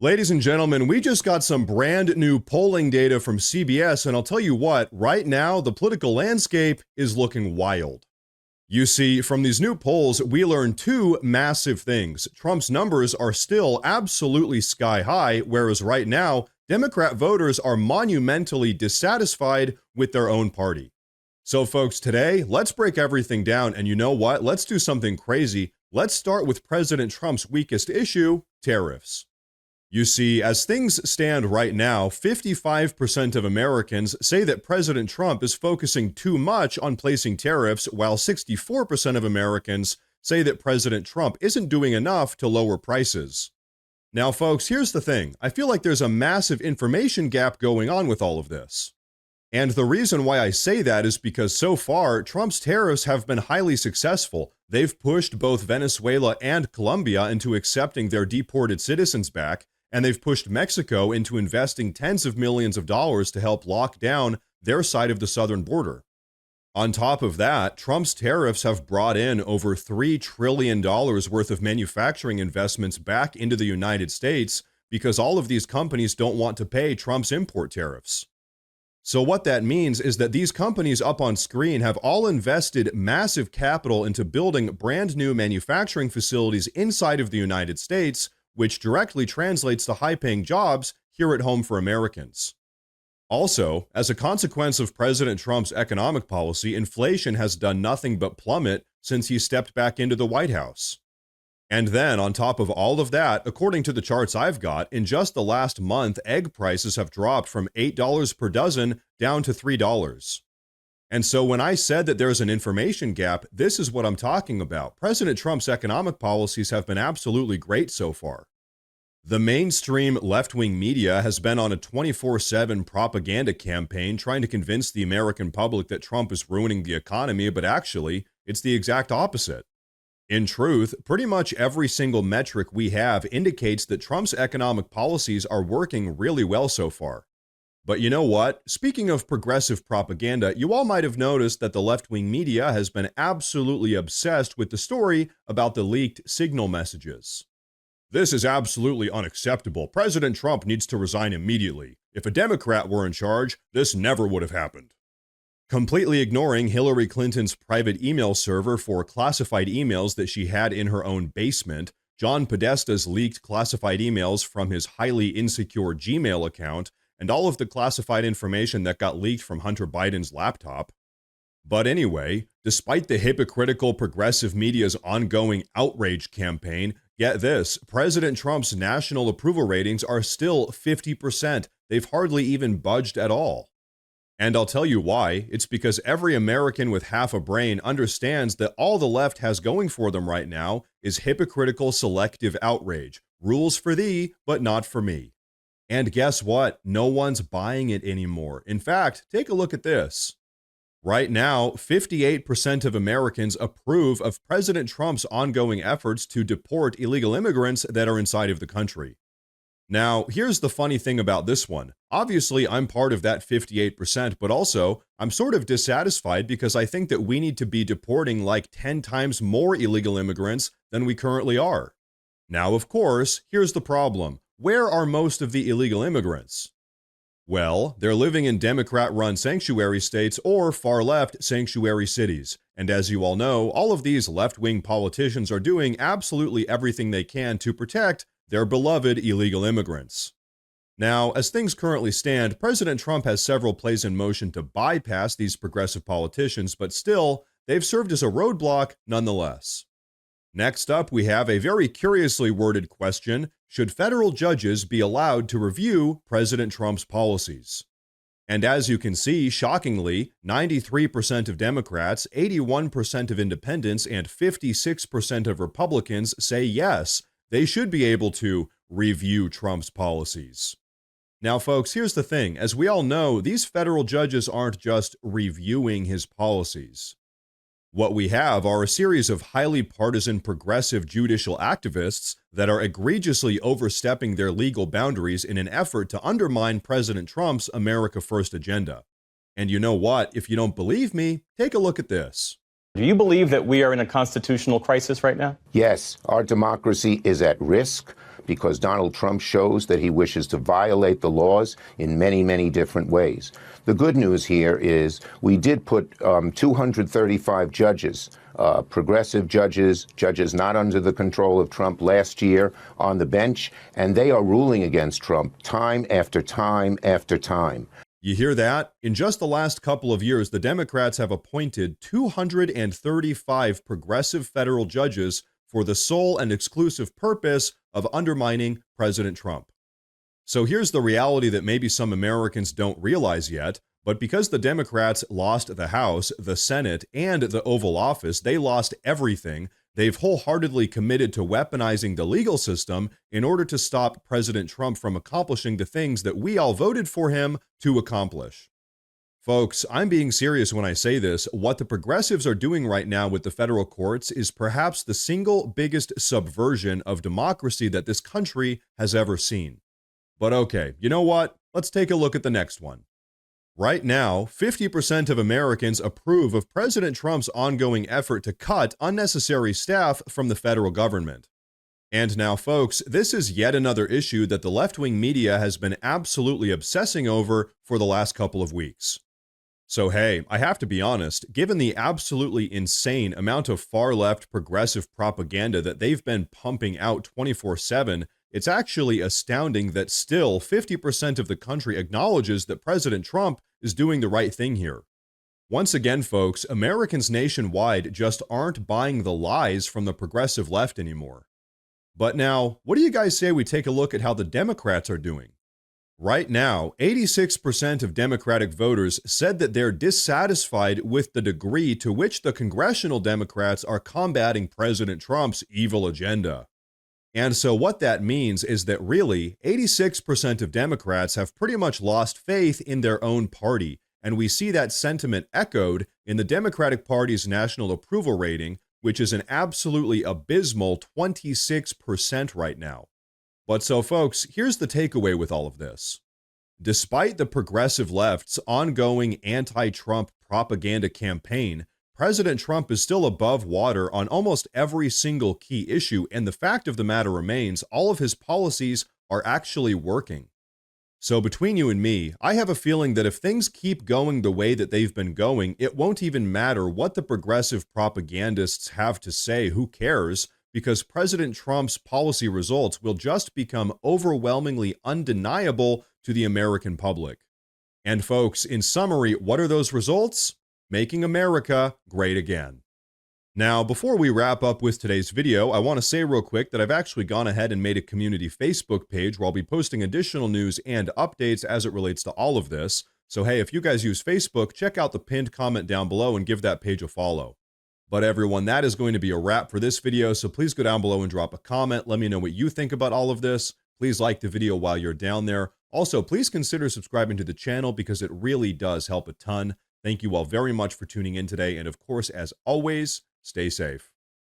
Ladies and gentlemen, we just got some brand new polling data from CBS, and I'll tell you what, right now, the political landscape is looking wild. You see, from these new polls, we learned two massive things. Trump's numbers are still absolutely sky high, whereas right now, Democrat voters are monumentally dissatisfied with their own party. So, folks, today, let's break everything down, and you know what? Let's do something crazy. Let's start with President Trump's weakest issue, tariffs. You see, as things stand right now, 55% of Americans say that President Trump is focusing too much on placing tariffs, while 64% of Americans say that President Trump isn't doing enough to lower prices. Now, folks, here's the thing. I feel like there's a massive information gap going on with all of this. And the reason why I say that is because so far, Trump's tariffs have been highly successful. They've pushed both Venezuela and Colombia into accepting their deported citizens back, and they've pushed Mexico into investing tens of millions of dollars to help lock down their side of the southern border. On top of that, Trump's tariffs have brought in over $3 trillion worth of manufacturing investments back into the United States because all of these companies don't want to pay Trump's import tariffs. So what that means is that these companies up on screen have all invested massive capital into building brand new manufacturing facilities inside of the United States, which directly translates to high-paying jobs here at home for Americans. Also, as a consequence of President Trump's economic policy, inflation has done nothing but plummet since he stepped back into the White House. And then, on top of all of that, according to the charts I've got, in just the last month, egg prices have dropped from $8 per dozen down to $3. And so when I said that there's an information gap, this is what I'm talking about. President Trump's economic policies have been absolutely great so far. The mainstream left-wing media has been on a 24/7 propaganda campaign trying to convince the American public that Trump is ruining the economy, but actually, it's the exact opposite. In truth, pretty much every single metric we have indicates that Trump's economic policies are working really well so far. But you know what? Speaking of progressive propaganda, you all might have noticed that the left-wing media has been absolutely obsessed with the story about the leaked signal messages. This is absolutely unacceptable. President Trump needs to resign immediately. If a Democrat were in charge, this never would have happened. Completely ignoring Hillary Clinton's private email server for classified emails that she had in her own basement, John Podesta's leaked classified emails from his highly insecure Gmail account, and all of the classified information that got leaked from Hunter Biden's laptop. But anyway, despite the hypocritical progressive media's ongoing outrage campaign, get this, President Trump's national approval ratings are still 50%. They've hardly even budged at all. And I'll tell you why. It's because every American with half a brain understands that all the left has going for them right now is hypocritical selective outrage. Rules for thee, but not for me. And guess what? No one's buying it anymore. In fact, take a look at this. Right now, 58% of Americans approve of President Trump's ongoing efforts to deport illegal immigrants that are inside of the country. Now, here's the funny thing about this one. Obviously, I'm part of that 58%, but also, I'm sort of dissatisfied because I think that we need to be deporting like 10 times more illegal immigrants than we currently are. Now, of course, here's the problem. Where are most of the illegal immigrants? Well, they're living in Democrat-run sanctuary states or far-left sanctuary cities. And as you all know, all of these left-wing politicians are doing absolutely everything they can to protect their beloved illegal immigrants. Now, as things currently stand, President Trump has several plays in motion to bypass these progressive politicians, but still, they've served as a roadblock nonetheless. Next up, we have a very curiously worded question. Should federal judges be allowed to review President Trump's policies? And as you can see, shockingly, 93% of Democrats, 81% of independents, and 56% of Republicans say yes, they should be able to review Trump's policies. Now, folks, here's the thing. As we all know, these federal judges aren't just reviewing his policies. What we have are a series of highly partisan progressive judicial activists that are egregiously overstepping their legal boundaries in an effort to undermine President Trump's America First agenda. And you know what? If you don't believe me, take a look at this. Do you believe that we are in a constitutional crisis right now? Yes, our democracy is at risk because Donald Trump shows that he wishes to violate the laws in many, many different ways. The good news here is we did put 235 judges, progressive judges, judges not under the control of Trump last year on the bench, and they are ruling against Trump time after time after time. You hear that? In just the last couple of years, the Democrats have appointed 235 progressive federal judges for the sole and exclusive purpose of undermining President Trump. So here's the reality that maybe some Americans don't realize yet, but because the Democrats lost the House, the Senate, and the Oval Office, they lost everything. They've wholeheartedly committed to weaponizing the legal system in order to stop President Trump from accomplishing the things that we all voted for him to accomplish. Folks, I'm being serious when I say this. What the progressives are doing right now with the federal courts is perhaps the single biggest subversion of democracy that this country has ever seen. But okay, you know what? Let's take a look at the next one. Right now, 50% of Americans approve of President Trump's ongoing effort to cut unnecessary staff from the federal government. And now, folks, this is yet another issue that the left-wing media has been absolutely obsessing over for the last couple of weeks. So hey, I have to be honest, given the absolutely insane amount of far-left progressive propaganda that they've been pumping out 24/7, it's actually astounding that still 50% of the country acknowledges that President Trump is doing the right thing here. Once again, folks, Americans nationwide just aren't buying the lies from the progressive left anymore. But now, what do you guys say we take a look at how the Democrats are doing? Right now, 86% of Democratic voters said that they're dissatisfied with the degree to which the congressional Democrats are combating President Trump's evil agenda. And so what that means is that really, 86% of Democrats have pretty much lost faith in their own party, and we see that sentiment echoed in the Democratic Party's national approval rating, which is an absolutely abysmal 26% right now. But so folks, here's the takeaway with all of this. Despite the progressive left's ongoing anti-Trump propaganda campaign, President Trump is still above water on almost every single key issue, and the fact of the matter remains, all of his policies are actually working. So between you and me, I have a feeling that if things keep going the way that they've been going, it won't even matter what the progressive propagandists have to say. Who cares? Because President Trump's policy results will just become overwhelmingly undeniable to the American public. And folks, in summary, what are those results? Making America great again. Now, before we wrap up with today's video, I want to say real quick that I've actually gone ahead and made a community Facebook page where I'll be posting additional news and updates as it relates to all of this. So hey, if you guys use Facebook, check out the pinned comment down below and give that page a follow. But everyone, that is going to be a wrap for this video, so please go down below and drop a comment. Let me know what you think about all of this. Please like the video while you're down there. Also, please consider subscribing to the channel because it really does help a ton. Thank you all very much for tuning in today, and of course, as always, stay safe.